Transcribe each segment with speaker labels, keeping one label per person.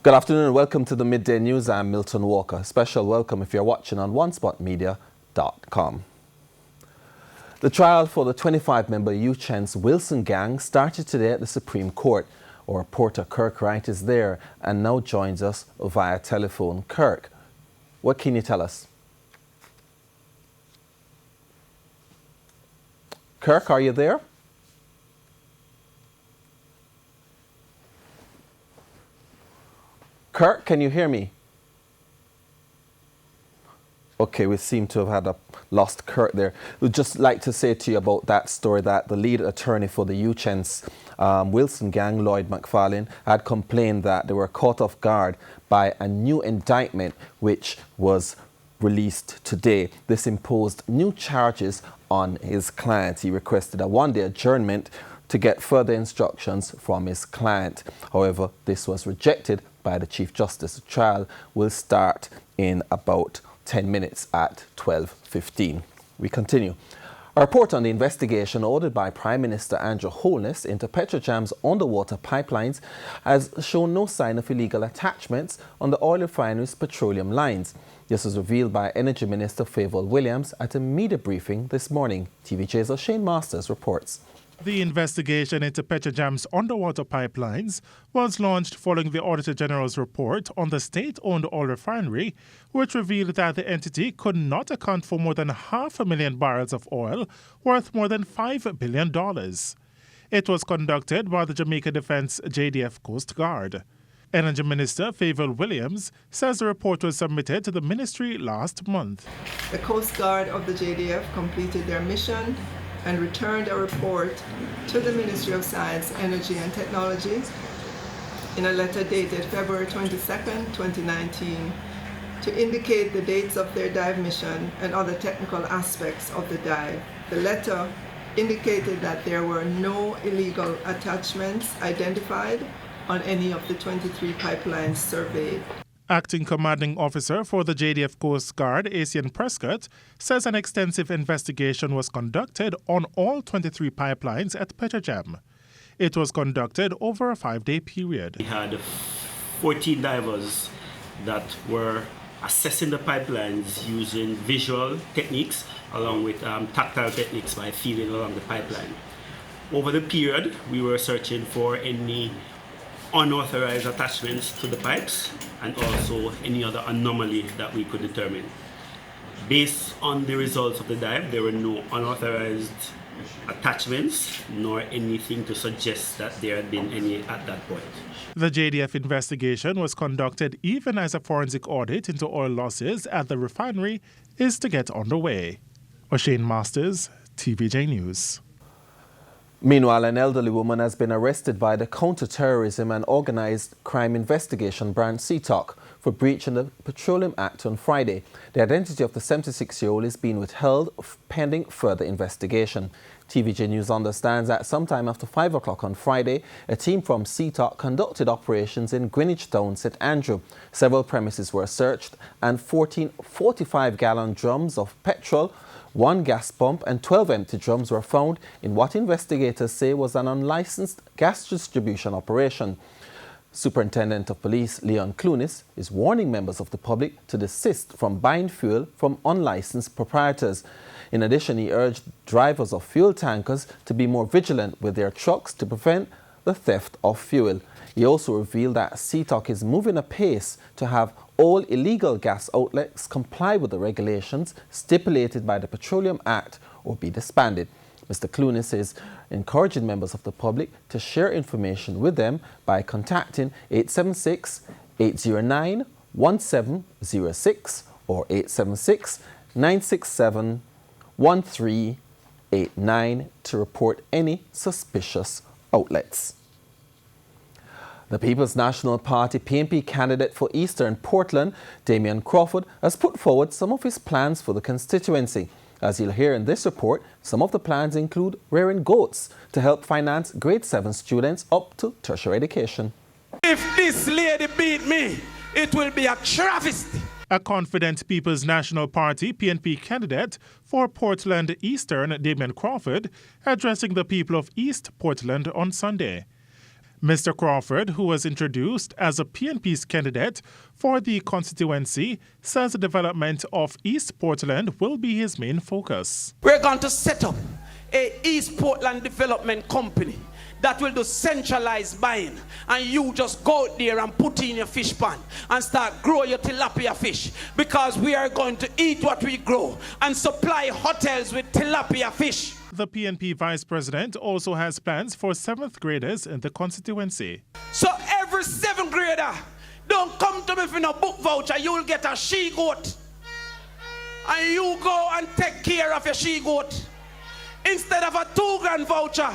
Speaker 1: Good afternoon and welcome to the Midday News. I'm Milton Walker. A special welcome if you're watching on onespotmedia.com. The trial for the 25-member Uchen's Wilson gang started today at the Supreme Court. Our reporter Kirk Wright is there and now joins us via telephone. Kirk, what can you tell us? Kirk, are you there? Kirk, can you hear me? Okay, we seem to have had a lost Kirk there. We'd just like to say to you about that story that the lead attorney for the Uchen's Wilson gang, Lloyd McFarlane, had complained that they were caught off guard by a new indictment which was released today. This imposed new charges on his client. He requested a one-day adjournment to get further instructions from his client. However, this was rejected by the Chief Justice. The trial will start in about 10 minutes at 12:15. We continue. A report on the investigation ordered by Prime Minister Andrew Holness into PETROJAM's underwater pipelines has shown no sign of illegal attachments on the oil refinery's petroleum lines. This was revealed by Energy Minister Favour Williams at a media briefing this morning. TVJ's O'Shane Masters reports.
Speaker 2: The investigation into PETROJAM's underwater pipelines was launched following the Auditor General's report on the state-owned oil refinery, which revealed that the entity could not account for more than 500,000 barrels of oil worth more than $5 billion. It was conducted by the Jamaica Defense JDF Coast Guard. Energy Minister Favour Williams says the report was submitted to the ministry last month.
Speaker 3: The Coast Guard of the JDF completed their mission and returned a report to the Ministry of Science, Energy and Technology in a letter dated February 22, 2019, to indicate the dates of their dive mission and other technical aspects of the dive. The letter indicated that there were no illegal attachments identified on any of the 23 pipelines surveyed.
Speaker 2: Acting Commanding Officer for the JDF Coast Guard, Asian Prescott, says an extensive investigation was conducted on all 23 pipelines at PETROJAM. It was conducted over a 5-day period.
Speaker 4: We had 14 divers that were assessing the pipelines using visual techniques along with tactile techniques by feeling along the pipeline. Over the period, we were searching for any unauthorized attachments to the pipes and also any other anomaly that we could determine. Based on the results of the dive, there were no unauthorized attachments nor anything to suggest that there had been any at that point.
Speaker 2: The JDF investigation was conducted even as a forensic audit into oil losses at the refinery is to get underway. O'Shane Masters, TVJ News.
Speaker 1: Meanwhile, an elderly woman has been arrested by the Counter-Terrorism and Organized Crime Investigation Branch CTOC for breaching the Petroleum Act on Friday. The identity of the 76-year-old is being withheld pending further investigation. TVJ News understands that sometime after 5 o'clock on Friday, a team from CTOC conducted operations in Greenwich Town, St. Andrew. Several premises were searched and 14 45-gallon drums of petrol, 1 gas pump and 12 empty drums were found in what investigators say was an unlicensed gas distribution operation. Superintendent of Police Leon Clunis is warning members of the public to desist from buying fuel from unlicensed proprietors. In addition, he urged drivers of fuel tankers to be more vigilant with their trucks to prevent the theft of fuel. He also revealed that CTOC is moving apace to have all illegal gas outlets comply with the regulations stipulated by the Petroleum Act or be disbanded. Mr. Clunis is encouraging members of the public to share information with them by contacting 876-809-1706 or 876-967-1389 to report any suspicious outlets. The People's National Party PNP candidate for Eastern Portland, Damian Crawford, has put forward some of his plans for the constituency. As you'll hear in this report, some of the plans include rearing goats to help finance grade 7 students up to tertiary education.
Speaker 5: If this lady beat me, it will be a travesty.
Speaker 2: A confident People's National Party PNP candidate for Portland Eastern, Damian Crawford, addressing the people of East Portland on Sunday. Mr. Crawford, who was introduced as a PNP's candidate for the constituency, says the development of East Portland will be his main focus.
Speaker 5: We're going to set up a East Portland development company that will do centralized buying, and you just go out there and put in your fish pan and start grow your tilapia fish, because we are going to eat what we grow and supply hotels with tilapia fish.
Speaker 2: The PNP vice president also has plans for 7th graders in the constituency.
Speaker 5: So every 7th grader, don't come to me for no book voucher, you'll get a she-goat. And you go and take care of your she-goat. Instead of a $2,000 voucher,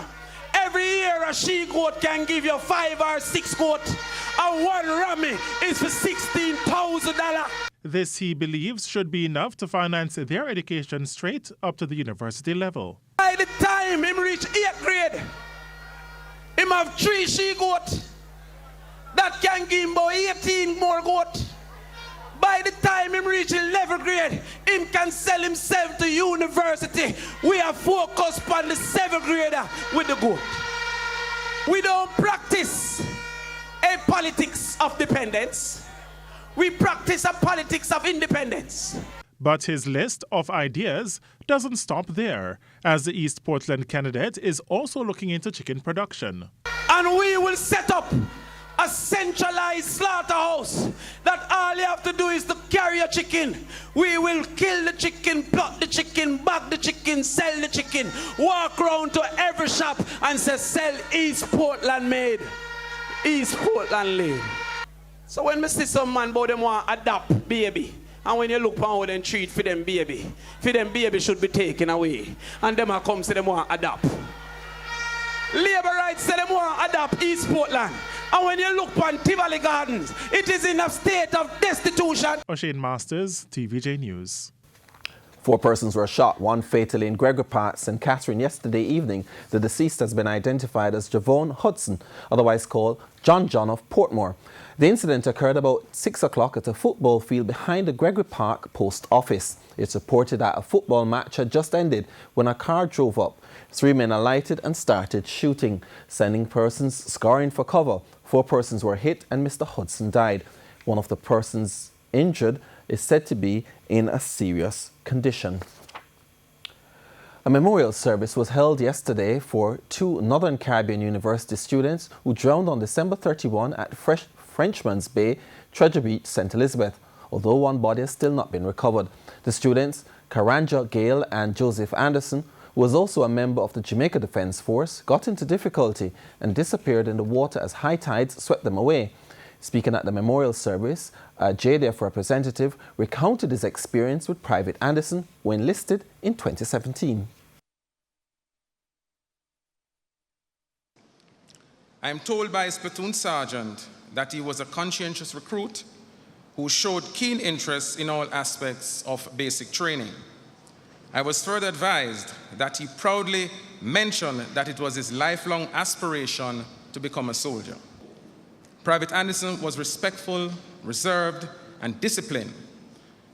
Speaker 5: every year a she-goat can give you 5 or 6 goat. And one rammy is for $16,000.
Speaker 2: This, he believes, should be enough to finance their education straight up to the university level.
Speaker 5: By the time him reach 8th grade, him have 3 she-goat. That can give him about 18 more goat. By the time him reach 11th grade, him can sell himself to university. We are focused on the 7th grader with the goat. We don't practice a politics of dependence. We practice a politics of independence.
Speaker 2: But his list of ideas doesn't stop there, as the East Portland candidate is also looking into chicken production.
Speaker 5: And we will set up a centralized slaughterhouse that all you have to do is to carry a chicken. We will kill the chicken, pluck the chicken, bag the chicken, sell the chicken, walk around to every shop and say, sell East Portland made, East Portland laid. So when I see some man about them want to adopt baby, and when you look how them treat for them baby should be taken away. And them a come say them want to adopt. Labor rights say them want to adopt East Portland. And when you look on Tivoli Gardens, it is in a state of destitution.
Speaker 2: O'Shane Masters, TVJ News.
Speaker 1: 4 persons were shot, 1 fatally in Gregory Park, St. Catherine yesterday evening. The deceased has been identified as Javon Hudson, otherwise called John of Portmore. The incident occurred about 6 o'clock at a football field behind the Gregory Park post office. It's reported that a football match had just ended when a car drove up. 3 men alighted and started shooting, sending persons scurrying for cover. 4 persons were hit and Mr. Hudson died. One of the persons injured is said to be in a serious condition. A memorial service was held yesterday for 2 Northern Caribbean University students who drowned on December 31 at Frenchman's Bay, Treasure Beach, St. Elizabeth, although 1 body has still not been recovered. The students, Karanja Gale and Joseph Anderson, who was also a member of the Jamaica Defence Force, got into difficulty and disappeared in the water as high tides swept them away. Speaking at the memorial service, a JDF representative recounted his experience with Private Anderson, who enlisted in 2017.
Speaker 6: I am told by his platoon sergeant that he was a conscientious recruit who showed keen interest in all aspects of basic training. I was further advised that he proudly mentioned that it was his lifelong aspiration to become a soldier. Private Anderson was respectful, reserved, and disciplined,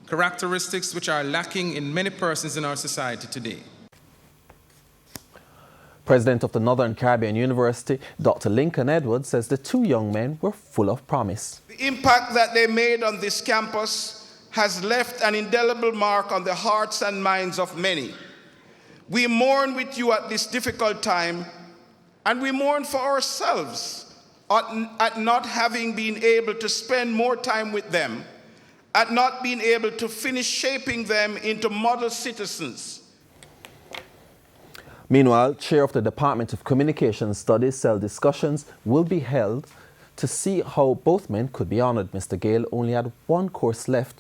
Speaker 6: characteristics which are lacking in many persons in our society today.
Speaker 1: President of the Northern Caribbean University, Dr. Lincoln Edwards, says the 2 young men were full of promise.
Speaker 7: The impact that they made on this campus has left an indelible mark on the hearts and minds of many. We mourn with you at this difficult time, and we mourn for ourselves at not having been able to spend more time with them, at not being able to finish shaping them into model citizens.
Speaker 1: Meanwhile, Chair of the Department of Communication Studies said discussions will be held to see how both men could be honored. Mr. Gale only had 1 course left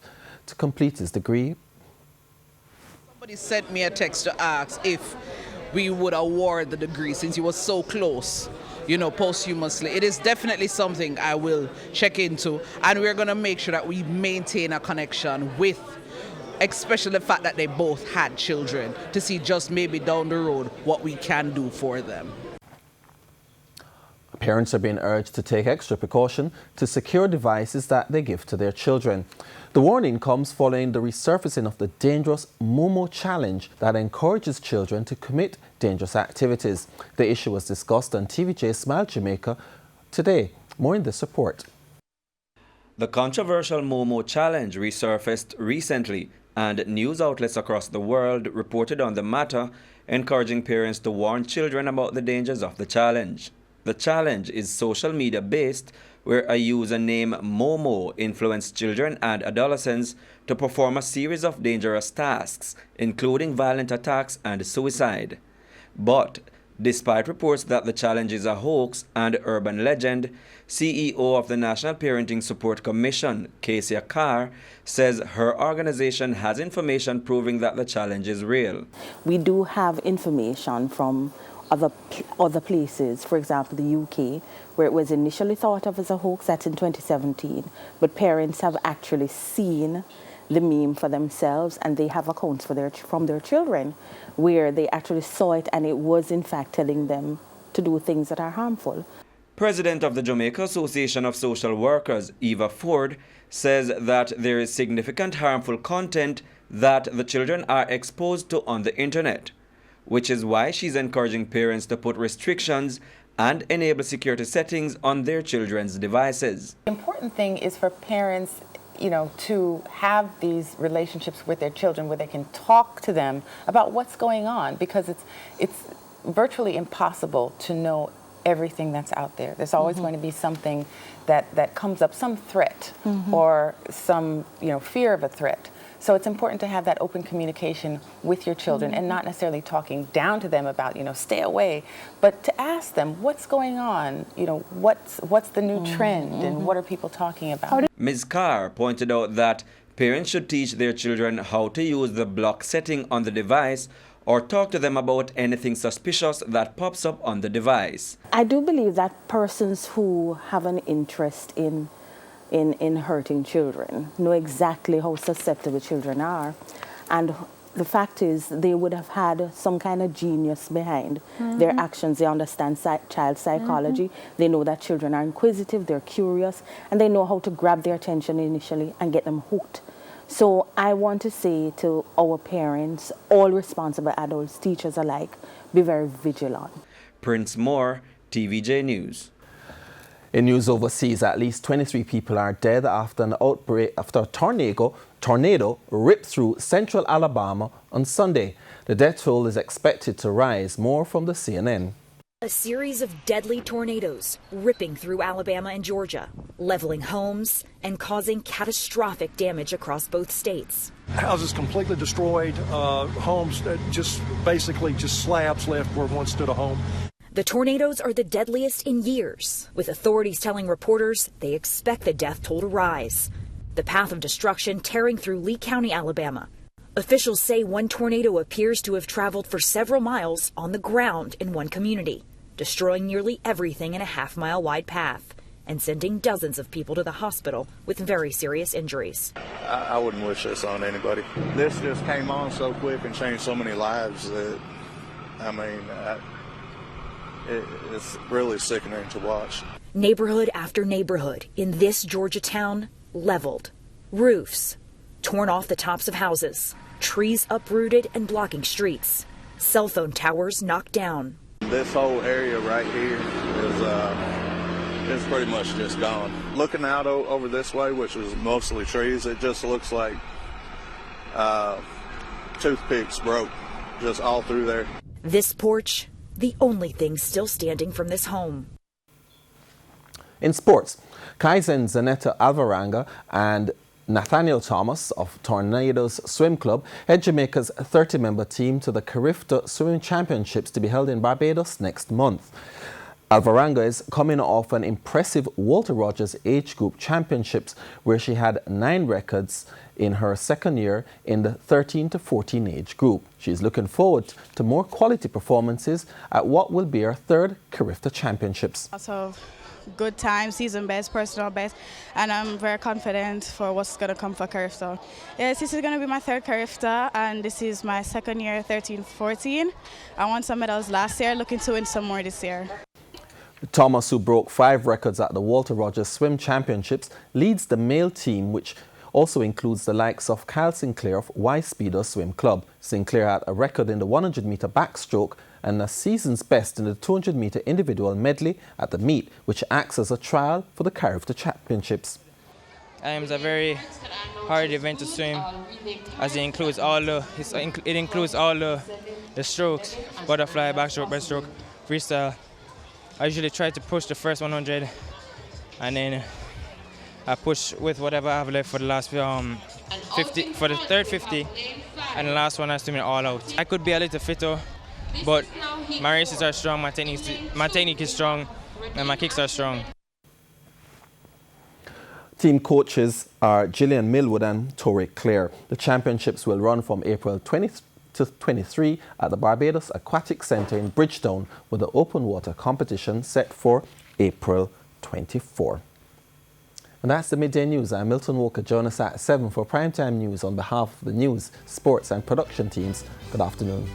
Speaker 1: to complete his degree.
Speaker 8: Somebody sent me a text to ask if we would award the degree since he was so close, you know, posthumously. It is definitely something I will check into, and we're going to make sure that we maintain a connection with, especially the fact that they both had children, to see just maybe down the road what we can do for them.
Speaker 1: Parents are being urged to take extra precaution to secure devices that they give to their children. The warning comes following the resurfacing of the dangerous Momo challenge that encourages children to commit dangerous activities. The issue was discussed on TVJ Smile Jamaica today. More in this report.
Speaker 9: The controversial Momo challenge resurfaced recently, and news outlets across the world reported on the matter, encouraging parents to warn children about the dangers of the challenge. The challenge is social media based, where a user named Momo influenced children and adolescents to perform a series of dangerous tasks, including violent attacks and suicide. But despite reports that the challenge is a hoax and urban legend, CEO of the National Parenting Support Commission, Casey Carr, says her organization has information proving that the challenge is real.
Speaker 10: We do have information from other places, for example the UK, where it was initially thought of as a hoax. That's in 2017, but parents have actually seen the meme for themselves, and they have accounts from their children where they actually saw it, and it was in fact telling them to do things that are harmful.
Speaker 9: President of the Jamaica Association of Social Workers, Eva Ford, says that there is significant harmful content that the children are exposed to on the internet, which is why she's encouraging parents to put restrictions and enable security settings on their children's devices.
Speaker 11: The important thing is for parents, to have these relationships with their children where they can talk to them about what's going on, because it's virtually impossible to know everything that's out there. There's always going to be something that comes up, some threat or some fear of a threat. So it's important to have that open communication with your children and not necessarily talking down to them about, stay away, but to ask them what's going on, what's the new trend and what are people talking about.
Speaker 9: Ms. Carr pointed out that parents should teach their children how to use the block setting on the device or talk to them about anything suspicious that pops up on the device.
Speaker 10: I do believe that persons who have an interest in hurting children know exactly how susceptible children are, and the fact is they would have had some kind of genius behind their actions. They understand child psychology. They know that children are inquisitive, they're curious, and they know how to grab their attention initially and get them hooked. So I want to say to our parents, all responsible adults, teachers alike, be very vigilant.
Speaker 9: Prince Moore, TVJ News.
Speaker 1: In news overseas, at least 23 people are dead after an outbreak after a tornado ripped through central Alabama on Sunday. The death toll is expected to rise. More from the CNN.
Speaker 12: A series of deadly tornadoes ripping through Alabama and Georgia, leveling homes and causing catastrophic damage across both states.
Speaker 13: Houses completely destroyed, homes just slabs left where once stood a home.
Speaker 12: The tornadoes are the deadliest in years, with authorities telling reporters they expect the death toll to rise. The path of destruction tearing through Lee County, Alabama. Officials say one tornado appears to have traveled for several miles on the ground in one community, destroying nearly everything in a half-mile wide path and sending dozens of people to the hospital with very serious injuries.
Speaker 14: I wouldn't wish this on anybody. This just came on so quick and changed so many lives that, it's really sickening to watch.
Speaker 12: Neighborhood after neighborhood in this Georgia town leveled. Roofs torn off the tops of houses. Trees uprooted and blocking streets. Cell phone towers knocked down.
Speaker 14: This whole area right here is pretty much just gone. Looking out over this way, which is mostly trees, it just looks like toothpicks broke just all through there.
Speaker 12: This porch, the only thing still standing from this home.
Speaker 1: In sports, Kaizen Zanetta Alvaranga and Nathaniel Thomas of Tornadoes Swim Club head Jamaica's 30-member team to the Carifta Swimming Championships to be held in Barbados next month. Alvaranga is coming off an impressive Walter Rogers Age Group Championships, where she had 9 records in her second year in the 13 to 14 age group. She is looking forward to more quality performances at what will be her 3rd Carifta Championships.
Speaker 15: Also, good time, season best, personal best, and I'm very confident for what's going to come for Carifta. Yes, this is going to be my 3rd Carifta, and this is my second year, 13-14. I won some medals last year, looking to win some more this year.
Speaker 1: Thomas, who broke 5 records at the Walter Rogers Swim Championships, leads the male team, which also includes the likes of Kyle Sinclair of Y Speedo Swim Club. Sinclair had a record in the 100-meter backstroke and a season's best in the 200-meter individual medley at the meet, which acts as a trial for the Carifta Championships.
Speaker 16: It's a very hard event to swim, as it includes all the strokes: butterfly, backstroke, breaststroke, freestyle. I usually try to push the first 100, and then I push with whatever I have left for the last 50, for the third 50, and the last one I swim it all out. I could be a little fitter, but my races are strong, my technique is strong, and my kicks are strong.
Speaker 1: Team coaches are Gillian Millwood and Tori Clare. The championships will run from April 20 to 23 at the Barbados Aquatic Centre in Bridgetown, with the open water competition set for April 24. And that's the midday news. I'm Milton Walker. Join us at 7 for primetime news on behalf of the news, sports and production teams. Good afternoon.